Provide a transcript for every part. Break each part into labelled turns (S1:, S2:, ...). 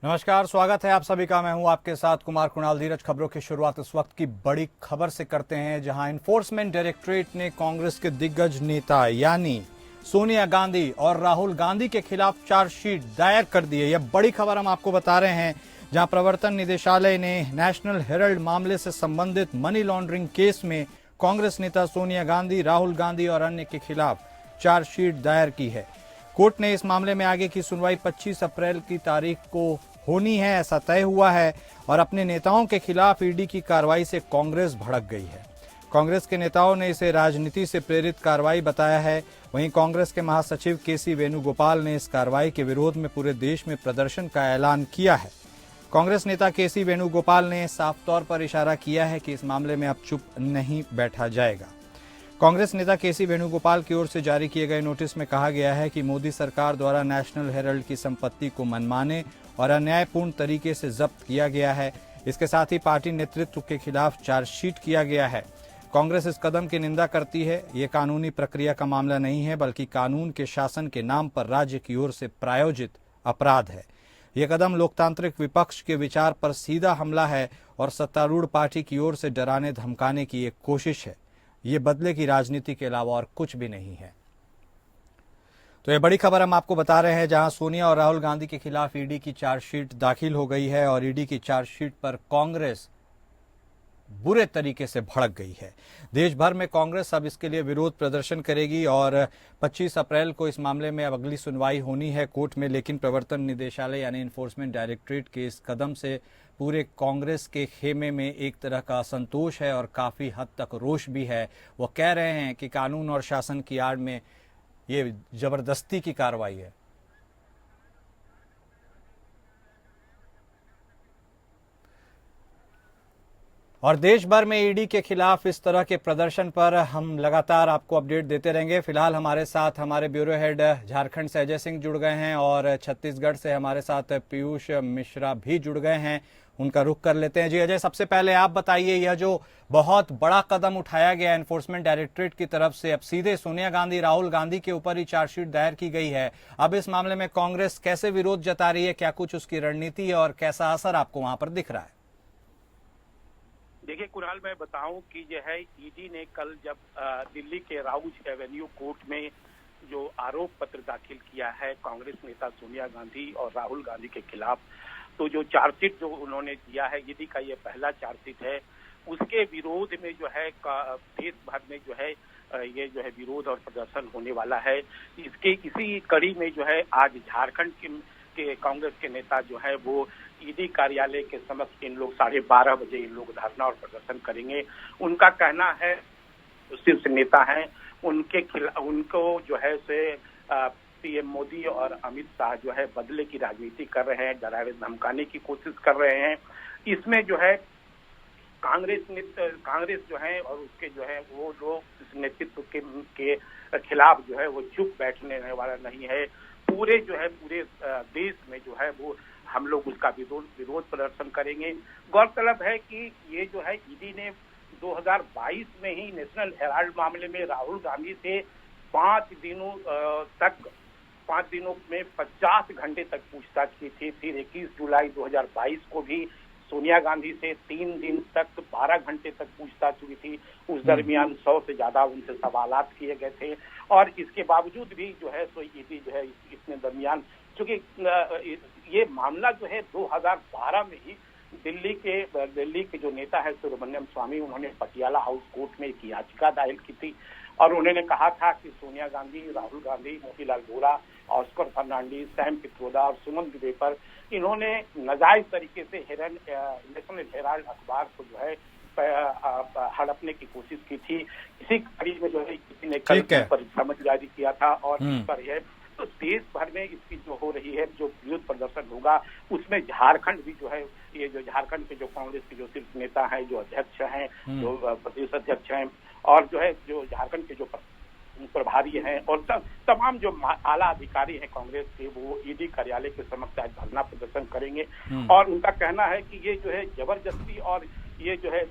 S1: नमस्कार, स्वागत है आप सभी का। मैं हूं आपके साथ कुमार कुणाल। धीरज, खबरों की शुरुआत इस वक्त की बड़ी खबर से करते हैं, जहां इन्फोर्समेंट डायरेक्टरेट ने कांग्रेस के दिग्गज नेता यानी सोनिया गांधी और राहुल गांधी के खिलाफ चार्जशीट दायर कर दी है। यह बड़ी खबर हम आपको बता रहे हैं, जहां प्रवर्तन निदेशालय ने नेशनल हेराल्ड मामले से संबंधित मनी लॉन्ड्रिंग केस में कांग्रेस नेता सोनिया गांधी, राहुल गांधी और अन्य के खिलाफ चार्जशीट दायर की है। कोर्ट ने इस मामले में आगे की सुनवाई 25 अप्रैल की तारीख को होनी है, ऐसा तय हुआ है। और अपने नेताओं के खिलाफ ईडी की कार्रवाई से कांग्रेस भड़क गई है। कांग्रेस के नेताओं ने इसे राजनीति से प्रेरित कार्रवाई बताया है। वहीं कांग्रेस के महासचिव केसी वेणुगोपाल ने इस कार्रवाई के विरोध में पूरे देश में प्रदर्शन का ऐलान किया है। कांग्रेस नेता केसी वेणुगोपाल ने साफ तौर पर इशारा किया है कि इस मामले में अब चुप नहीं बैठा जाएगा। कांग्रेस नेता केसी वेणुगोपाल की ओर से जारी किए गए नोटिस में कहा गया है कि मोदी सरकार द्वारा नेशनल हेराल्ड की संपत्ति को मनमाने और अन्यायपूर्ण तरीके से जब्त किया गया है। इसके साथ ही पार्टी नेतृत्व के खिलाफ चार्जशीट किया गया है। कांग्रेस इस कदम की निंदा करती है। ये कानूनी प्रक्रिया का मामला नहीं है, बल्कि कानून के शासन के नाम पर राज्य की ओर से प्रायोजित अपराध है। ये कदम लोकतांत्रिक विपक्ष के विचार पर सीधा हमला है और सत्तारूढ़ पार्टी की ओर से डराने धमकाने की एक कोशिश है। ये बदले की राजनीति के अलावा और कुछ भी नहीं है। तो ये बड़ी खबर हम आपको बता रहे हैं, जहां सोनिया और राहुल गांधी के खिलाफ ईडी की चार्जशीट दाखिल हो गई है और ईडी की चार्जशीट पर कांग्रेस बुरे तरीके से भड़क गई है। देश भर में कांग्रेस अब इसके लिए विरोध प्रदर्शन करेगी और 25 अप्रैल को इस मामले में अब अगली सुनवाई होनी है कोर्ट में। लेकिन प्रवर्तन निदेशालय यानी इन्फोर्समेंट डायरेक्टरेट के इस कदम से पूरे कांग्रेस के खेमे में एक तरह का असंतोष है और काफी हद तक रोष भी है। वो कह रहे हैं कि कानून और शासन की आड़ में ये जबरदस्ती की कार्रवाई है। और देश भर में ईडी के खिलाफ इस तरह के प्रदर्शन पर हम लगातार आपको अपडेट देते रहेंगे। फिलहाल हमारे साथ हमारे ब्यूरो हेड झारखंड से अजय सिंह जुड़ गए हैं और छत्तीसगढ़ से हमारे साथ पीयूष मिश्रा भी जुड़ गए हैं। उनका रुख कर लेते हैं। जी अजय, सबसे पहले आप बताइए, यह जो बहुत बड़ा कदम उठाया गया एनफोर्समेंट डायरेक्टरेट की तरफ से, अब सीधे सोनिया गांधी, राहुल गांधी के ऊपर ही चार्जशीट दायर की गई है। अब इस मामले में कांग्रेस कैसे विरोध जता रही है, क्या कुछ उसकी रणनीति है और कैसा असर आपको वहां पर दिख रहा है?
S2: देखिए कुणाल, मैं बताऊं कि यह है ईडी ने कल जब दिल्ली के राउज एवेन्यू कोर्ट में जो आरोप पत्र दाखिल किया है कांग्रेस नेता सोनिया गांधी और राहुल गांधी के खिलाफ, तो जो चार्जशीट जो उन्होंने दिया है, ईडी का ये पहला चार्जशीट है। उसके विरोध में जो है देश भर में जो है ये जो है विरोध और प्रदर्शन होने वाला है। इसी कड़ी में जो है आज झारखंड के कांग्रेस के नेता जो है वो ईडी कार्यालय के समक्ष इन लोग 12:30 बजे इन लोग धरना और प्रदर्शन करेंगे। उनका कहना है, शीर्ष नेता हैं, उनको जो है से पीएम मोदी और अमित शाह जो है बदले की राजनीति कर रहे हैं, डराने धमकाने की कोशिश कर रहे हैं। इसमें जो है कांग्रेस जो है और उसके जो है वो लोग इस नेतृत्व के खिलाफ जो है वो चुप बैठने वाला नहीं है। पूरे देश में जो है वो हम लोग उसका विरोध प्रदर्शन करेंगे। गौरतलब है कि ये जो है ईडी ने 2022 में ही नेशनल हेराल्ड मामले में राहुल गांधी से 5 दिनों में 50 घंटे तक पूछताछ की थी। फिर 21 जुलाई 2022 को भी सोनिया गांधी से 3 दिन तक 12 घंटे तक पूछताछ हुई थी। उस दरमियान 100 से ज्यादा उनसे सवालात किए गए थे और इसके बावजूद भी जो है सो ईडी जो है इसमें दरमियान, चूंकि ये मामला जो है 2012 में ही दिल्ली के जो नेता है सुब्रमण्यम स्वामी, उन्होंने पटियाला हाउस कोर्ट में एक याचिका दायर की थी और उन्होंने कहा था कि सोनिया गांधी, राहुल गांधी, मोतीलाल वोरा, ऑस्कर फर्नांडीज, सैम पित्रोदा और सुमन दुबे पर इन्होंने नाजायज तरीके से नेशनल हेराल्ड अखबार को जो है हड़पने की कोशिश की थी। इसी कड़ी में जो है किसी ने कल समझ जारी किया था और इस पर यह तो देश भर में इसकी जो हो रही है जो विरोध प्रदर्शन होगा, उसमें झारखंड भी जो है, ये जो झारखंड के जो कांग्रेस के जो शीर्ष नेता हैं, जो अध्यक्ष हैं, जो प्रदेश अध्यक्ष हैं और जो है जो झारखंड के जो प्रभारी हैं और तमाम जो आला अधिकारी हैं कांग्रेस के, वो ईडी कार्यालय के समक्ष आज धरना प्रदर्शन करेंगे। और उनका कहना है कि ये जो है जबरदस्ती और ये जो है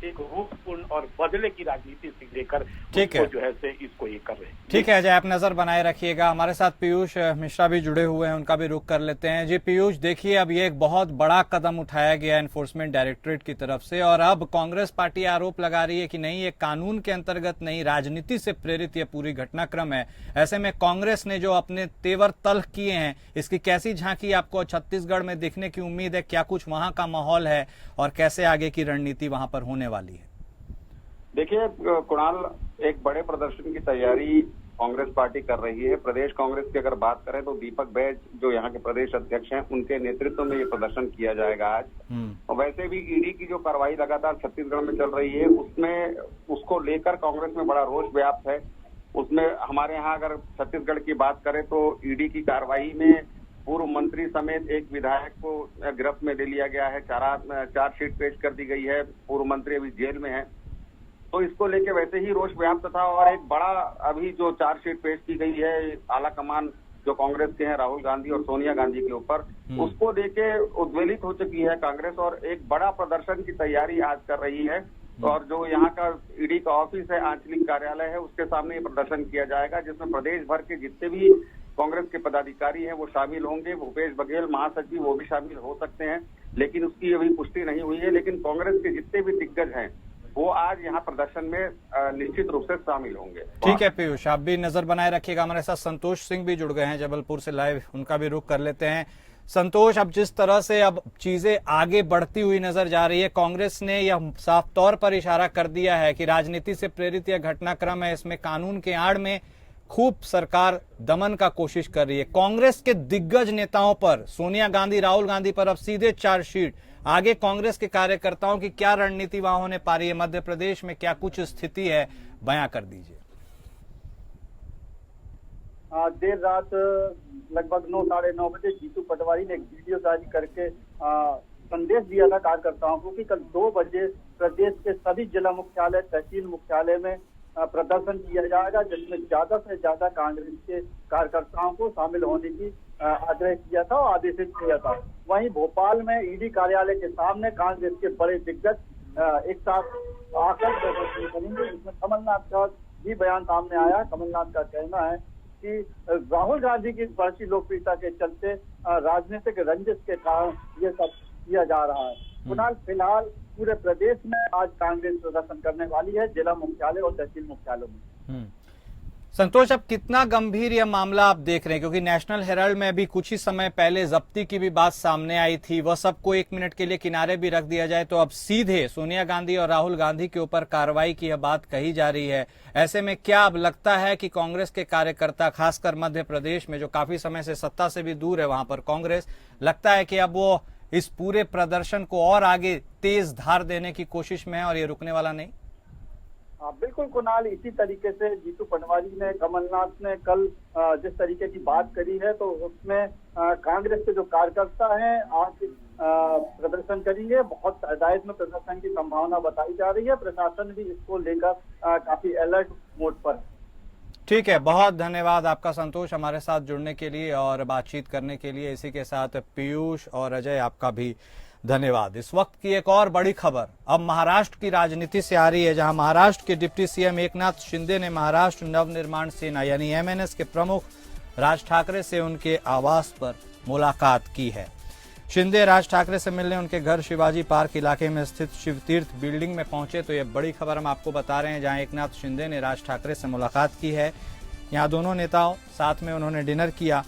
S2: एक रूपपूर्ण और बदले की राजनीति से लेकर
S1: ठीक है।
S2: उसको जो है से इसको ये कर रहे हैं।
S1: ठीक है अजय, आप नजर बनाए रखिएगा। हमारे साथ पीयूष मिश्रा भी जुड़े हुए हैं, उनका भी रुख कर लेते हैं। जी पीयूष, देखिए अब ये एक बहुत बड़ा कदम उठाया गया एनफोर्समेंट डायरेक्टरेट की तरफ से, और अब कांग्रेस पार्टी आरोप लगा रही है कि नहीं, ये कानून के अंतर्गत नहीं, राजनीति से प्रेरित ये पूरी घटनाक्रम है। ऐसे में कांग्रेस ने जो अपने तेवर तल्ख किए हैं, इसकी कैसी झांकी आपको छत्तीसगढ़ में देखने की उम्मीद है? क्या कुछ वहां का माहौल है और कैसे आगे की रणनीति वहां पर होने वाली है?
S3: देखिए कुणाल, एक बड़े प्रदर्शन की तैयारी कांग्रेस पार्टी कर रही है। प्रदेश कांग्रेस की अगर बात करें तो दीपक बैज जो यहाँ के प्रदेश अध्यक्ष हैं, उनके नेतृत्व में ये प्रदर्शन किया जाएगा आज। और वैसे भी ईडी की जो कार्रवाई लगातार छत्तीसगढ़ में चल रही है, उसमें उसको लेकर कांग्रेस में बड़ा रोष व्याप्त है। उसमें हमारे यहाँ अगर छत्तीसगढ़ की बात करें तो ईडी की कार्रवाई में पूर्व मंत्री समेत एक विधायक को गिरफ्त में ले लिया गया है। चार्जशीट पेश कर दी गई है। पूर्व मंत्री अभी जेल में है, तो इसको लेके वैसे ही रोष व्याप्त था। और एक बड़ा अभी जो चार्जशीट पेश की गई है आला कमान जो कांग्रेस के हैं, राहुल गांधी और सोनिया गांधी के ऊपर, उसको लेके उद्वेलित हो चुकी है कांग्रेस और एक बड़ा प्रदर्शन की तैयारी आज कर रही है। और जो यहाँ का ईडी का ऑफिस है, आंचलिक कार्यालय है, उसके सामने ये प्रदर्शन किया जाएगा, जिसमें प्रदेश भर के जितने भी कांग्रेस के पदाधिकारी हैं वो शामिल होंगे। भूपेश बघेल महासचिव वो भी शामिल हो सकते हैं, लेकिन उसकी अभी पुष्टि नहीं हुई है। लेकिन कांग्रेस के जितने भी दिग्गज हैं वो आज यहाँ प्रदर्शन में निश्चित रूप से शामिल होंगे।
S1: ठीक है पीयूष, आप भी नजर बनाए रखिएगा। हमारे साथ संतोष सिंह भी जुड़ गए हैं जबलपुर से लाइव, उनका भी रुख कर लेते हैं। संतोष, अब जिस तरह से अब चीजें आगे बढ़ती हुई नजर जा रही है, कांग्रेस ने यह साफ तौर पर इशारा कर दिया है कि राजनीति से प्रेरित यह घटनाक्रम है, इसमें कानून के आड़ में खूब सरकार दमन का कोशिश कर रही है। कांग्रेस के दिग्गज नेताओं पर, सोनिया गांधी, राहुल गांधी पर अब सीधे चार्जशीट। आगे कांग्रेस के कार्यकर्ताओं की क्या रणनीति वहां होने पा रही है? मध्य प्रदेश में क्या कुछ स्थिति है, बयां कर दीजिए।
S4: देर रात लगभग 9, साढ़े 9 बजे जीतू पटवारी ने एक वीडियो जारी करके संदेश दिया था कार्यकर्ताओं को कि कल 2 बजे प्रदेश के सभी जिला मुख्यालय, तहसील मुख्यालय में प्रदर्शन किया जाएगा, जिसमें ज्यादा से ज्यादा कांग्रेस के कार्यकर्ताओं को शामिल होने की आग्रह किया था और आदेशित किया था। वहीं भोपाल में ईडी कार्यालय के सामने कांग्रेस के बड़े दिग्गज एक साथ आकर प्रदर्शन करेंगे, जिसमें कमलनाथ का भी बयान सामने आया। कमलनाथ का कहना है कि राहुल गांधी की बढ़ती लोकप्रियता के चलते राजनीतिक रंजिश के कारण ये सब किया जा रहा है। फिलहाल पूरे प्रदेश में आज कांग्रेस प्रदर्शन करने वाली है, जिला मुख्यालय और तहसील मुख्यालयों में।
S1: संतोष, अब कितना गंभीर यह मामला आप देख रहे हैं? क्योंकि नेशनल हेराल्ड में अभी कुछ ही समय पहले जब्ती की भी बात सामने आई थी, वह सबको 1 मिनट के लिए किनारे भी रख दिया जाए तो अब सीधे सोनिया गांधी और राहुल गांधी के ऊपर कार्रवाई की यह बात कही जा रही है। ऐसे में क्या अब लगता है कि कांग्रेस के कार्यकर्ता, खासकर मध्य प्रदेश में जो काफी समय से सत्ता से भी दूर है, वहां पर कांग्रेस, लगता है कि अब वो इस पूरे प्रदर्शन को और आगे तेज धार देने की कोशिश में है और ये रुकने वाला नहीं?
S4: बिल्कुल कुणाल, इसी तरीके से जीतू पटवारी ने, कमलनाथ ने कल जिस तरीके की बात करी है, तो उसमें कांग्रेस के जो कार्यकर्ता हैं आज प्रदर्शन करेंगे। बहुत तादाद में प्रदर्शन की संभावना बताई जा रही है। प्रशासन भी इसको लेकर काफी अलर्ट मोड पर है।
S1: ठीक है, बहुत धन्यवाद आपका संतोष, हमारे साथ जुड़ने के लिए और बातचीत करने के लिए। इसी के साथ पीयूष और अजय, आपका भी धन्यवाद। इस वक्त की एक और बड़ी खबर अब महाराष्ट्र की राजनीति से आ रही है, जहां महाराष्ट्र के डिप्टी सीएम एकनाथ शिंदे ने महाराष्ट्र नवनिर्माण सेना यानी एमएनएस के प्रमुख राज ठाकरे से उनके आवास पर मुलाकात की है। शिंदे राज ठाकरे से मिलने उनके घर शिवाजी पार्क इलाके में स्थित शिवतीर्थ बिल्डिंग में पहुंचे, तो ये बड़ी खबर हम आपको बता रहे हैं, जहां एकनाथ शिंदे ने राज ठाकरे से मुलाकात की है। यहां दोनों नेताओं साथ में उन्होंने डिनर किया।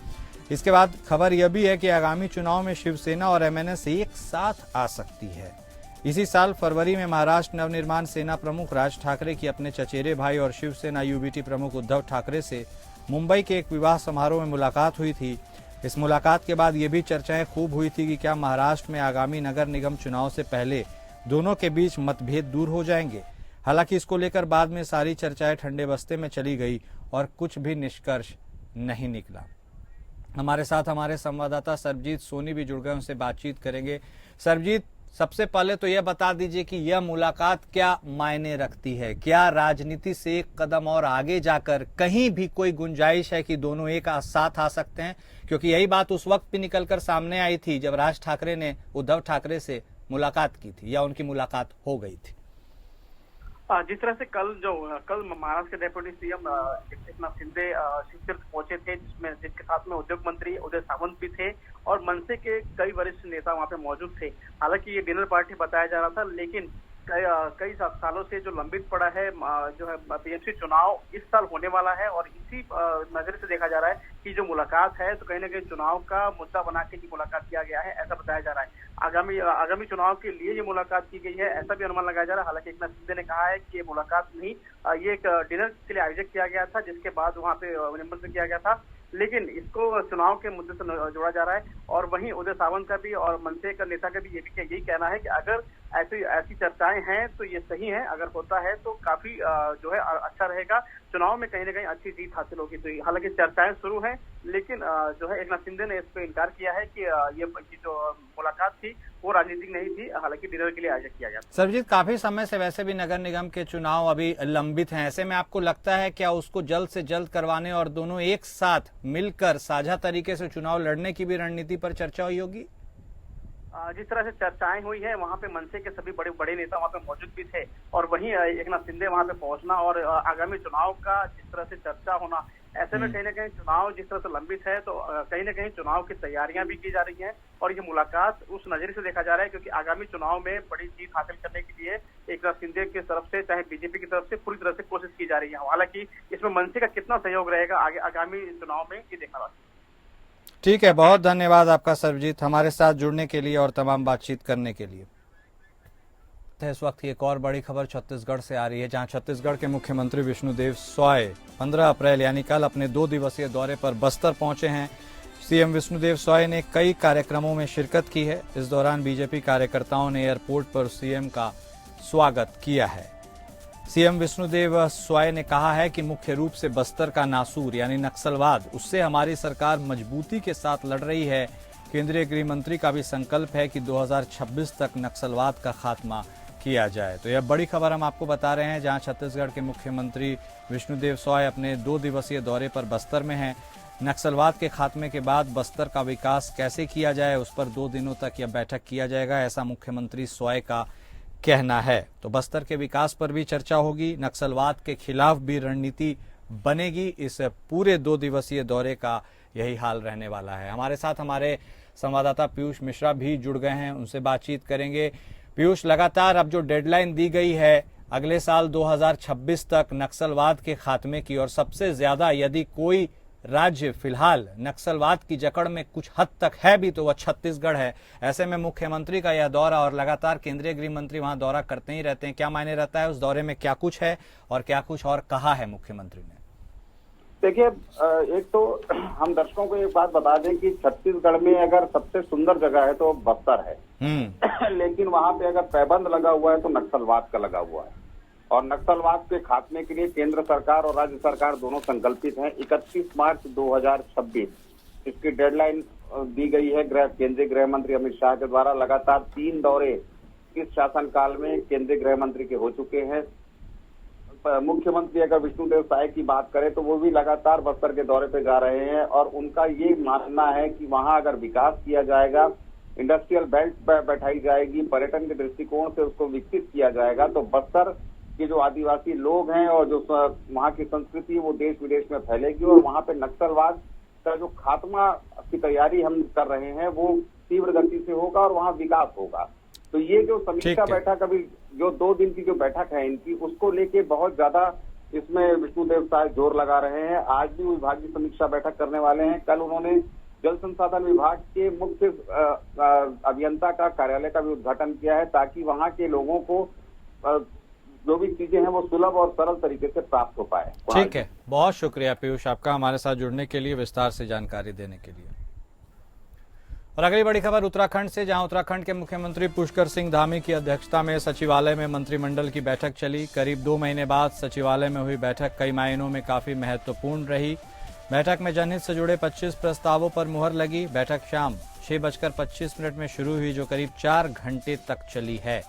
S1: इसके बाद खबर यह भी है कि आगामी चुनाव में शिवसेना और एमएनएस एक साथ आ सकती है। इसी साल फरवरी में महाराष्ट्र नवनिर्माण सेना प्रमुख राज ठाकरे की अपने चचेरे भाई और शिवसेना यूबीटी प्रमुख उद्धव ठाकरे से मुंबई के एक विवाह समारोह में मुलाकात हुई थी। इस मुलाकात के बाद ये भी चर्चाएं खूब हुई थी कि क्या महाराष्ट्र में आगामी नगर निगम चुनाव से पहले दोनों के बीच मतभेद दूर हो जाएंगे। हालांकि इसको लेकर बाद में सारी चर्चाएं ठंडे बस्ते में चली गई और कुछ भी निष्कर्ष नहीं निकला। हमारे साथ हमारे संवाददाता सरबजीत सोनी भी जुड़ गए, उनसे बातचीत करेंगे। सरबजीत, सबसे पहले तो यह बता दीजिए कि यह मुलाकात क्या मायने रखती है? क्या राजनीति से एक कदम और आगे जाकर कहीं भी कोई गुंजाइश है कि दोनों एक साथ आ सकते हैं? क्योंकि यही बात उस वक्त भी निकलकर सामने आई थी जब राज ठाकरे ने उद्धव ठाकरे से मुलाकात की थी या उनकी मुलाकात हो गई थी।
S5: जिस तरह से कल महाराष्ट्र के डेप्यूटी सीएम एकनाथ शिंदे शिवतीर्थ पहुंचे थे, जिसके साथ में उद्योग मंत्री उदय सामंत भी थे और मनसे के कई वरिष्ठ नेता वहां पे मौजूद थे। हालांकि ये डिनर पार्टी बताया जा रहा था, लेकिन कई सालों से जो लंबित पड़ा है जो है बीएमसी चुनाव इस साल होने वाला है और इसी नजर से देखा जा रहा है कि जो मुलाकात है तो कहीं ना कहीं चुनाव का मुद्दा बना के ही मुलाकात किया गया है, ऐसा बताया जा रहा है। आगामी चुनाव के लिए ये मुलाकात की गई है, ऐसा भी अनुमान लगाया जा रहा है। हालांकि एकनाथ शिंदे ने कहा है कि ये मुलाकात नहीं, ये एक डिनर के लिए आयोजित किया गया था, जिसके बाद वहाँ पे निमंत्रण किया गया था, लेकिन इसको चुनाव के मुद्दे से जोड़ा जा रहा है। और वहीं उदय सावंत का भी और मनसे का नेता का भी यही कहना है कि अगर ऐसी चर्चाएं हैं तो ये सही है, अगर होता है तो काफी जो है अच्छा रहेगा, चुनाव में कहीं ना कहीं अच्छी जीत हासिल होगी। तो हालांकि चर्चाएं शुरू हैं, लेकिन जो है एकनाथ शिंदे ने इस पर इनकार किया है कि ये जो मुलाकात थी वो राजनीतिक नहीं थी, हालांकि डिनर के लिए आयोजित किया गया।
S1: सरजीत, काफी समय से वैसे भी नगर निगम के चुनाव अभी लंबित हैं, ऐसे में आपको लगता है क्या उसको जल्द से जल्द करवाने और दोनों एक साथ मिलकर साझा तरीके से चुनाव लड़ने की भी रणनीति पर चर्चा हुई होगी?
S5: जिस तरह से चर्चाएं हुई है, वहां पे मनसे के सभी बड़े नेता वहां पे मौजूद भी थे और वहीं एकनाथ शिंदे वहां पे पहुंचना और आगामी चुनाव का जिस तरह से चर्चा होना, ऐसे में कहीं ना कहीं चुनाव जिस तरह से लंबित है तो कहीं ना कहीं चुनाव की तैयारियां भी की जा रही हैं और ये मुलाकात उस नजरिए से देखा जा रहा है क्योंकि आगामी चुनाव में बड़ी जीत हासिल करने के लिए एकनाथ शिंदे की तरफ से चाहे बीजेपी की तरफ से पूरी तरह से कोशिश की जा रही है। हालांकि इसमें मनसे का कितना सहयोग रहेगा आगामी चुनाव में, ये देखना बाकी।
S1: ठीक है, बहुत धन्यवाद आपका सरजीत, हमारे साथ जुड़ने के लिए और तमाम बातचीत करने के लिए। इस वक्त एक और बड़ी खबर छत्तीसगढ़ से आ रही है, जहां छत्तीसगढ़ के मुख्यमंत्री विष्णुदेव साय 15 अप्रैल यानी कल अपने 2 दिवसीय दौरे पर बस्तर पहुंचे हैं। सीएम विष्णुदेव साय ने कई कार्यक्रमों में शिरकत की है। इस दौरान बीजेपी कार्यकर्ताओं ने एयरपोर्ट पर सीएम का स्वागत किया है। सीएम विष्णुदेव साय ने कहा है कि मुख्य रूप से बस्तर का नासूर यानी नक्सलवाद, उससे हमारी सरकार मजबूती के साथ लड़ रही है। केंद्रीय गृह मंत्री का भी संकल्प है कि 2026 तक नक्सलवाद का खात्मा किया जाए। तो यह बड़ी खबर हम आपको बता रहे हैं, जहां छत्तीसगढ़ के मुख्यमंत्री विष्णुदेव साय अपने 2 दिवसीय दौरे पर बस्तर में हैं। नक्सलवाद के खात्मे के बाद बस्तर का विकास कैसे किया जाए, उस पर 2 दिनों तक यह बैठक किया जाएगा, ऐसा मुख्यमंत्री साय का कहना है। तो बस्तर के विकास पर भी चर्चा होगी, नक्सलवाद के खिलाफ भी रणनीति बनेगी। इस पूरे 2 दिवसीय दौरे का यही हाल रहने वाला है। हमारे साथ हमारे संवाददाता पीयूष मिश्रा भी जुड़ गए हैं, उनसे बातचीत करेंगे। पीयूष, लगातार अब जो डेडलाइन दी गई है अगले साल 2026 तक नक्सलवाद के खात्मे की, और सबसे ज्यादा यदि कोई राज्य फिलहाल नक्सलवाद की जकड़ में कुछ हद तक है भी तो वह छत्तीसगढ़ है। ऐसे में मुख्यमंत्री का यह दौरा, और लगातार केंद्रीय गृह मंत्री वहां दौरा करते ही रहते हैं, क्या मायने रहता है उस दौरे में, क्या कुछ है और क्या कुछ और कहा है मुख्यमंत्री ने?
S3: देखिए, एक तो हम दर्शकों को एक बात बता दें कि छत्तीसगढ़ में अगर सबसे सुंदर जगह है तो बस्तर है लेकिन वहां पे अगर पैबंद लगा हुआ है तो नक्सलवाद का लगा हुआ है, और नक्सलवाद के खात्मे के लिए केंद्र सरकार और राज्य सरकार दोनों संकल्पित हैं। 31 मार्च 2026 इसकी डेडलाइन दी गई है। केंद्रीय गृह मंत्री अमित शाह के द्वारा लगातार 3 दौरे इस शासनकाल में केंद्रीय गृह मंत्री के हो चुके हैं। मुख्यमंत्री अगर विष्णुदेव साय की बात करें तो वो भी लगातार बस्तर के दौरे पे जा रहे हैं और उनका ये मानना है कि वहां अगर विकास किया जाएगा, इंडस्ट्रियल बेल्ट बैठाई जाएगी, पर्यटन के दृष्टिकोण से उसको विकसित किया जाएगा, तो बस्तर के जो आदिवासी लोग हैं और जो वहाँ की संस्कृति वो देश विदेश में फैलेगी और वहाँ पे नक्सलवाद का जो खात्मा की तैयारी हम कर रहे हैं वो तीव्र गति से होगा और वहाँ विकास होगा। तो ये जो समीक्षा बैठक अभी जो 2 दिन की जो बैठक है इनकी, उसको लेके बहुत ज्यादा इसमें विष्णुदेव साय जोर लगा रहे हैं। आज भी विभागीय समीक्षा बैठक करने वाले हैं। कल उन्होंने जल संसाधन विभाग के मुख्य अभियंता का कार्यालय का भी उद्घाटन किया है ताकि वहाँ के लोगों को जो भी चीजें हैं वो सुलभ और सरल तरीके से प्राप्त हो पाए।
S1: ठीक है, बहुत शुक्रिया पीयूष आपका हमारे साथ जुड़ने के लिए, विस्तार से जानकारी देने के लिए। और अगली बड़ी खबर उत्तराखंड से, जहां उत्तराखंड के मुख्यमंत्री पुष्कर सिंह धामी की अध्यक्षता में सचिवालय में मंत्रिमंडल की बैठक चली। करीब 2 महीने बाद सचिवालय में हुई बैठक कई मायनों में काफी महत्वपूर्ण रही। बैठक में जनहित से जुड़े 25 प्रस्तावों पर मुहर लगी। बैठक शाम 6:25 में शुरू हुई, जो करीब 4 घंटे तक चली है।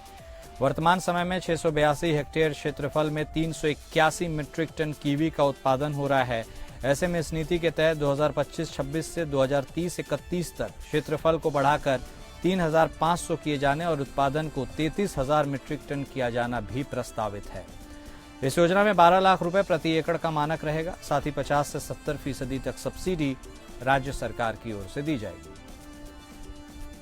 S1: वर्तमान समय में 682 हेक्टेयर क्षेत्रफल में 381 मीट्रिक टन कीवी का उत्पादन हो रहा है। ऐसे में इस नीति के तहत 2025-26 से 2030-31 तक क्षेत्रफल को बढ़ाकर 3,500 किए जाने और उत्पादन को 33,000 मीट्रिक टन किया जाना भी प्रस्तावित है। इस योजना में 12 लाख रुपए प्रति एकड़ का मानक रहेगा। साथ ही 50 से 70% तक सब्सिडी राज्य सरकार की ओर से दी जाएगी।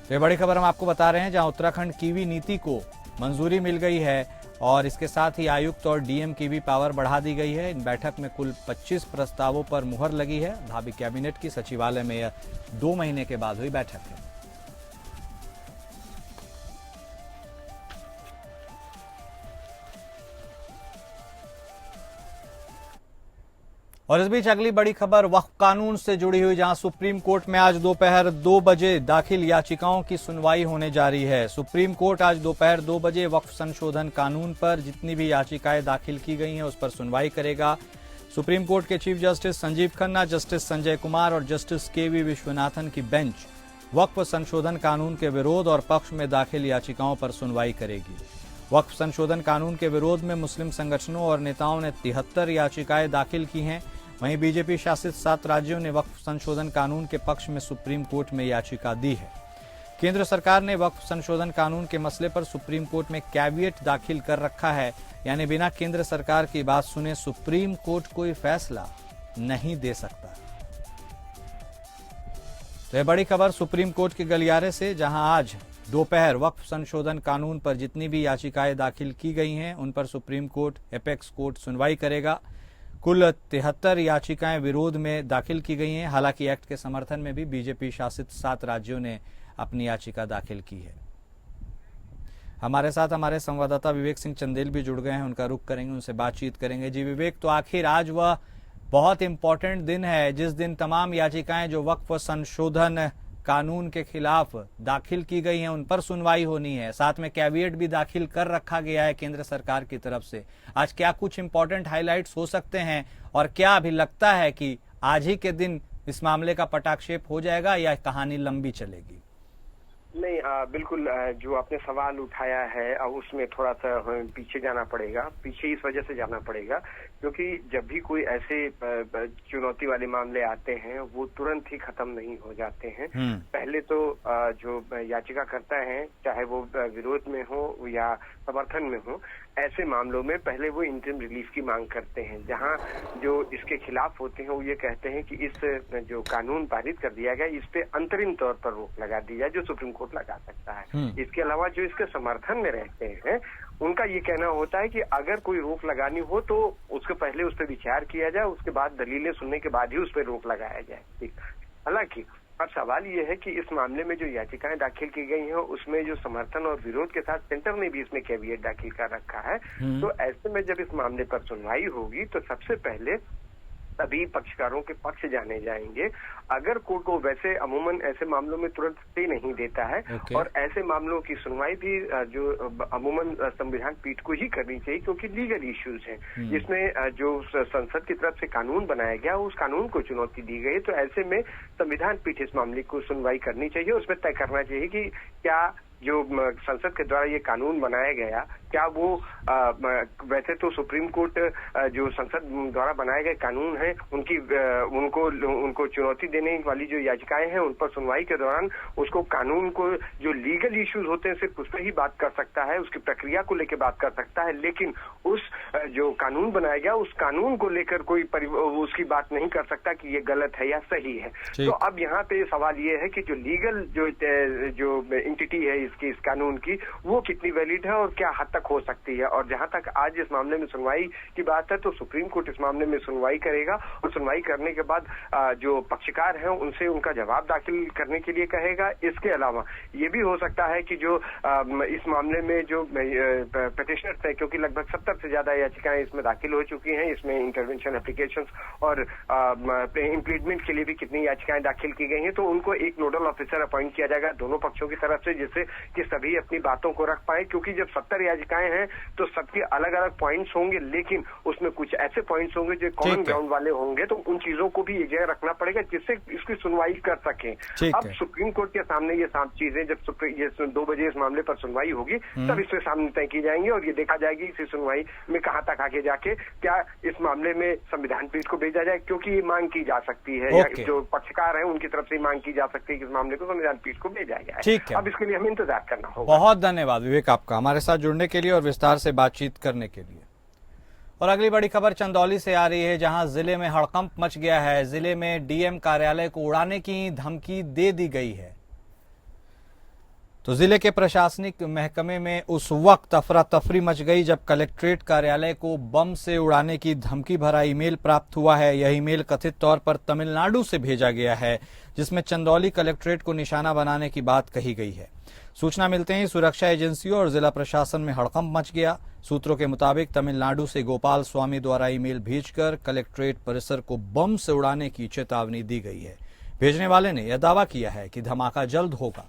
S1: तो ये बड़ी खबर हम आपको बता रहे हैं, जहां उत्तराखंड कीवी नीति को मंजूरी मिल गई है और इसके साथ ही आयुक्त और डीएम की भी पावर बढ़ा दी गई है। इन बैठक में कुल 25 प्रस्तावों पर मुहर लगी है। भावी कैबिनेट की सचिवालय में यह 2 महीने के बाद हुई बैठक है। और इस बीच अगली बड़ी खबर वक्फ कानून से जुड़ी हुई, जहां सुप्रीम कोर्ट में आज दोपहर 2 बजे दाखिल याचिकाओं की सुनवाई होने जा रही है। सुप्रीम कोर्ट आज दोपहर 2 बजे वक्फ संशोधन कानून पर जितनी भी याचिकाएं दाखिल की गई हैं उस पर सुनवाई करेगा। सुप्रीम कोर्ट के chief justice Sanjeev Khanna, justice Sanjay Kumar और जस्टिस केवी विश्वनाथन की बेंच वक्फ संशोधन कानून के विरोध और पक्ष में दाखिल याचिकाओं पर सुनवाई करेगी। वक्फ संशोधन कानून के विरोध में मुस्लिम संगठनों और नेताओं ने 73 याचिकाएं दाखिल की हैं। वहीं बीजेपी शासित 7 राज्यों ने वक्फ संशोधन कानून के पक्ष में सुप्रीम कोर्ट में याचिका दी है। केंद्र सरकार ने वक्फ संशोधन कानून के मसले पर सुप्रीम कोर्ट में कैविएट दाखिल कर रखा है, यानी बिना केंद्र सरकार की बात सुने सुप्रीम कोर्ट कोई फैसला नहीं दे सकता। तो यह बड़ी खबर सुप्रीम कोर्ट के गलियारे से, जहां आज दोपहर वक्फ संशोधन कानून पर जितनी भी याचिकाएं दाखिल की गई हैं उन पर सुप्रीम कोर्ट, एपेक्स कोर्ट सुनवाई करेगा। कुल 73 याचिकाएं विरोध में दाखिल की गई हैं। हालांकि एक्ट के समर्थन में भी बीजेपी शासित 7 राज्यों ने अपनी याचिका दाखिल की है। हमारे साथ हमारे संवाददाता विवेक सिंह चंदेल भी जुड़ गए हैं, उनका रुख करेंगे, उनसे बातचीत करेंगे। जी विवेक, तो आखिर आज वह बहुत इंपॉर्टेंट दिन है जिस दिन तमाम याचिकाएं जो वक्फ संशोधन कानून के खिलाफ दाखिल की गई हैं उन पर सुनवाई होनी है। साथ में कैविएट भी दाखिल कर रखा गया है केंद्र सरकार की तरफ से। आज क्या कुछ इंपॉर्टेंट हाइलाइट्स हो सकते हैं और क्या अभी लगता है कि आज ही के दिन इस मामले का पटाक्षेप हो जाएगा या कहानी लंबी चलेगी?
S6: नहीं, बिल्कुल जो आपने सवाल उठाया है उसमें थोड़ा सा पीछे जाना पड़ेगा। पीछे इस वजह से जाना पड़ेगा क्योंकि जब भी कोई ऐसे चुनौती वाले मामले आते हैं वो तुरंत ही खत्म नहीं हो जाते हैं। पहले तो जो याचिकाकर्ता हैं, चाहे वो विरोध में हो या समर्थन में हो, ऐसे मामलों में पहले वो इंटरिम रिलीफ की मांग करते हैं, जहां जो इसके खिलाफ होते हैं वो ये कहते हैं कि इस जो कानून पारित कर दिया गया इस पे अंतरिम तौर पर रोक लगा दी जाए, जो सुप्रीम कोर्ट लगा सकता है। इसके अलावा जो इसके समर्थन में रहते हैं उनका ये कहना होता है कि अगर कोई रोक लगानी हो तो उसके पहले उस पर विचार किया जाए, उसके बाद दलीलें सुनने के बाद ही उस पर रोक लगाया जाए। ठीक, हालांकि अब सवाल ये है कि इस मामले में जो याचिकाएं दाखिल की गई हैं उसमें जो समर्थन और विरोध के साथ सेंटर ने भी इसमें कैविएट दाखिल कर रखा है। तो ऐसे में जब इस मामले पर सुनवाई होगी तो सबसे पहले सभी पक्षकारों के पक्ष जाने जाएंगे। अगर कोर्ट को वैसे अमूमन ऐसे मामलों में तुरंत स्टे नहीं देता है और ऐसे मामलों की सुनवाई भी जो अमूमन संविधान पीठ को ही करनी चाहिए क्योंकि लीगल इश्यूज हैं जिसमें जो संसद की तरफ से कानून बनाया गया उस कानून को चुनौती दी गई। तो ऐसे में संविधान पीठ इस मामले को सुनवाई करनी चाहिए, उसमें तय करना चाहिए कि क्या जो संसद के द्वारा ये कानून बनाया गया क्या वो वैसे तो सुप्रीम कोर्ट जो संसद द्वारा बनाए गए कानून है उनको चुनौती देने वाली जो याचिकाएं हैं उन पर सुनवाई के दौरान उसको कानून को जो लीगल इश्यूज होते हैं सिर्फ उस पर ही बात कर सकता है, उसकी प्रक्रिया को लेकर बात कर सकता है, लेकिन उस जो कानून बनाया गया उस कानून को लेकर कोई उसकी बात नहीं कर सकता कि ये गलत है या सही है। तो अब यहाँ पे सवाल ये है कि जो लीगल जो एंटिटी है इस कानून की वो कितनी वैलिड है और क्या हद तक हो सकती है। और जहां तक आज इस मामले में सुनवाई की बात है तो सुप्रीम कोर्ट इस मामले में सुनवाई करेगा और सुनवाई करने के बाद जो पक्षकार हैं उनसे उनका जवाब दाखिल करने के लिए कहेगा। इसके अलावा ये भी हो सकता है कि जो इस मामले में जो पिटिशनर्स है, क्योंकि लगभग 70 से ज्यादा याचिकाएं इसमें दाखिल हो चुकी हैं, इसमें इंटरवेंशन एप्लीकेशंस और इम्प्लीडमेंट के लिए भी कितनी याचिकाएं दाखिल की गई हैं, तो उनको एक नोडल ऑफिसर अपॉइंट किया जाएगा दोनों पक्षों की तरफ से, जिससे कि सभी अपनी बातों को रख पाए। क्योंकि जब 70 याचिकाएं हैं तो सबके अलग अलग पॉइंट्स होंगे, लेकिन उसमें कुछ ऐसे पॉइंट्स होंगे जो कॉमन ग्राउंड वाले होंगे, तो उन चीजों को भी एक जगह रखना पड़ेगा जिससे इसकी सुनवाई कर सकें। अब सुप्रीम कोर्ट के सामने ये चीजें जब ये 2 बजे इस मामले पर सुनवाई होगी तब इसके सामने तय की जाएंगी और ये देखा जाएगी इसी सुनवाई में कहां तक आगे जाके क्या इस मामले में संविधान पीठ को भेजा जाए, क्योंकि ये मांग की जा सकती है या जो पक्षकार है उनकी तरफ से मांग की जा सकती है कि इस मामले को संविधान पीठ को भेजा जाए। अब इसके लिए हमें इंतजार करना होगा।
S1: बहुत धन्यवाद विवेक आपका हमारे साथ जुड़ने के लिए और विस्तार से बातचीत करने के लिए। और अगली बड़ी खबर चंदौली से आ रही है, जहां जिले में हड़कंप मच गया है। जिले में डीएम कार्यालय को उड़ाने की धमकी दे दी गई है। तो जिले के प्रशासनिक महकमे में उस वक्त अफरा तफरी मच गई जब कलेक्ट्रेट कार्यालय को बम से उड़ाने की धमकी भरा ईमेल प्राप्त हुआ है। यह ईमेल कथित तौर पर तमिलनाडु से भेजा गया है, जिसमें चंदौली कलेक्ट्रेट को निशाना बनाने की बात कही गई है। सूचना मिलते ही सुरक्षा एजेंसियों और जिला प्रशासन में हड़कंप मच गया। सूत्रों के मुताबिक तमिलनाडु से गोपाल स्वामी द्वारा ईमेल भेजकर कलेक्ट्रेट परिसर को बम से उड़ाने की चेतावनी दी गई है। भेजने वाले ने यह दावा किया है कि धमाका जल्द होगा।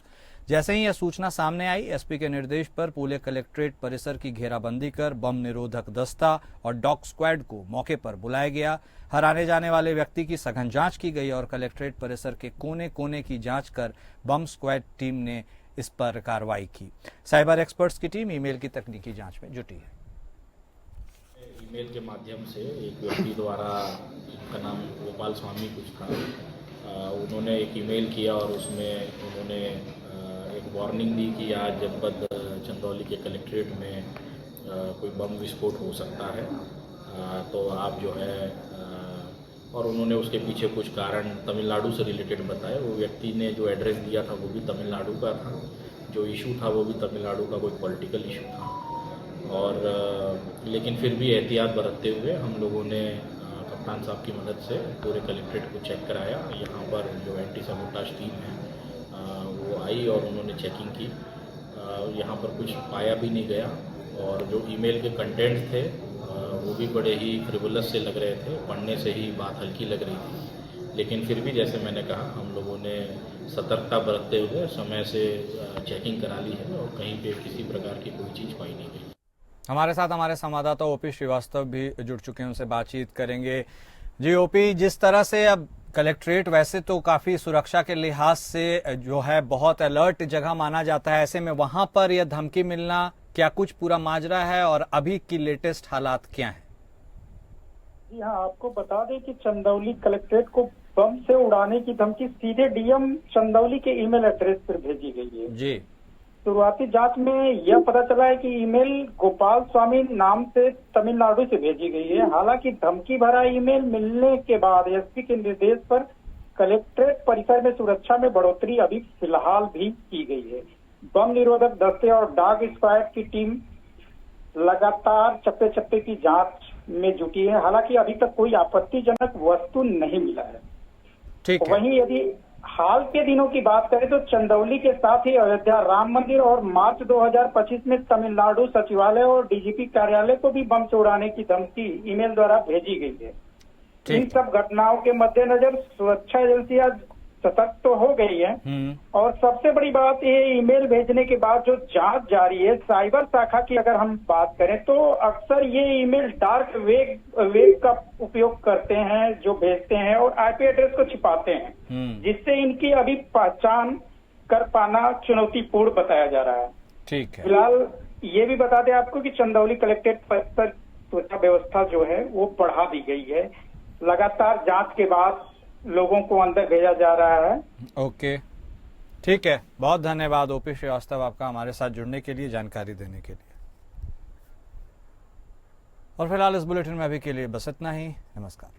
S1: जैसे ही यह सूचना सामने आई, एसपी के निर्देश पर पूरे कलेक्ट्रेट परिसर की घेराबंदी कर बम निरोधक दस्ता और डॉग स्क्वाड को मौके पर बुलाया गया। हर आने जाने वाले व्यक्ति की सघन जांच की गई और कलेक्ट्रेट परिसर के कोने कोने की जांच कर बम स्क्वाड टीम ने इस पर कार्रवाई की। साइबर एक्सपर्ट्स की टीम ईमेल की तकनीकी जांच में जुटी है।
S7: ईमेल के माध्यम से एक व्यक्ति द्वारा, जिनका नाम गोपाल स्वामी कुछ था, उन्होंने एक ईमेल किया और उसमें उन्होंने एक वार्निंग दी कि आज जनपद चंदौली के कलेक्ट्रेट में कोई बम विस्फोट हो सकता है, तो आप जो है, और उन्होंने उसके पीछे कुछ कारण तमिलनाडु से रिलेटेड बताए। वो व्यक्ति ने जो एड्रेस दिया था वो भी तमिलनाडु का था, जो इशू था वो भी तमिलनाडु का कोई पॉलिटिकल इशू था। और लेकिन फिर भी एहतियात बरतते हुए हम लोगों ने कप्तान साहब की मदद से पूरे कलेक्ट्रेट को चेक कराया। यहाँ पर जो एंटी सबोटाज टीम है वो आई और उन्होंने चेकिंग की। यहाँ पर कुछ पाया भी नहीं गया और जो ईमेल के कंटेंट थे वो भी बड़े ही फ्रिवलस से लग रहे थे, पढ़ने से ही बात हल्की लग रही थी। लेकिन फिर भी जैसे मैंने कहा, हम लोगों ने सतर्कता बरतते हुए समय से चेकिंग करा ली है और कहीं पे किसी प्रकार की कोई चीज़ पाई नहीं गई।
S1: हमारे साथ हमारे संवाददाता ओपी श्रीवास्तव भी जुड़ चुके हैं, उनसे बातचीत करेंगे। जी ओपी, जिस तरह से अब कलेक्ट्रेट वैसे तो काफी सुरक्षा के लिहाज से जो है बहुत अलर्ट जगह माना जाता है, ऐसे में वहां पर यह धमकी मिलना, क्या कुछ पूरा माजरा है और अभी की लेटेस्ट हालात क्या हैं?
S4: जी हाँ, आपको बता दें कि चंदौली कलेक्ट्रेट को बम से उड़ाने की धमकी सीधे डीएम चंदौली के ईमेल एड्रेस पर भेजी गई है।
S1: जी,
S4: शुरुआती जांच में यह पता चला है कि ईमेल गोपाल स्वामी नाम से तमिलनाडु से भेजी गई है। हालांकि धमकी भरा ईमेल मिलने के बाद एसपी के निर्देश पर कलेक्ट्रेट परिसर में सुरक्षा में बढ़ोतरी अभी फिलहाल भी की गई है। बम निरोधक दस्ते और डॉग स्क्वाड की टीम लगातार चप्पे चप्पे की जांच में जुटी है। हालांकि अभी तक कोई आपत्तिजनक वस्तु नहीं मिला है।
S1: ठीक है।
S4: वहीं यदि हाल के दिनों की बात करें तो चंदौली के साथ ही अयोध्या राम मंदिर और मार्च 2025 में तमिलनाडु सचिवालय और डीजीपी कार्यालय को भी बम से उड़ाने की धमकी ईमेल द्वारा भेजी गई है। इन सब घटनाओं के मद्देनजर सुरक्षा एजेंसियां सतर्क तो हो गई है और सबसे बड़ी बात ये ईमेल भेजने के बाद जो जांच जारी है, साइबर शाखा की अगर हम बात करें तो अक्सर ये ईमेल डार्क वेब का उपयोग करते हैं जो भेजते हैं और आईपी एड्रेस को छिपाते हैं, जिससे इनकी अभी पहचान कर पाना चुनौतीपूर्ण बताया जा रहा है।
S1: ठीक है।
S4: फिलहाल ये भी बता दें आपको कि चंदौली कलेक्ट्रेट परिसर सुरक्षा व्यवस्था जो है वो बढ़ा दी गई है। लगातार जांच के बाद लोगों को अंदर भेजा जा रहा है।
S1: ओके, ठीक है। बहुत धन्यवाद ओपी श्रीवास्तव आपका हमारे साथ जुड़ने के लिए, जानकारी देने के लिए। और फिलहाल इस बुलेटिन में अभी के लिए बस इतना ही। नमस्कार।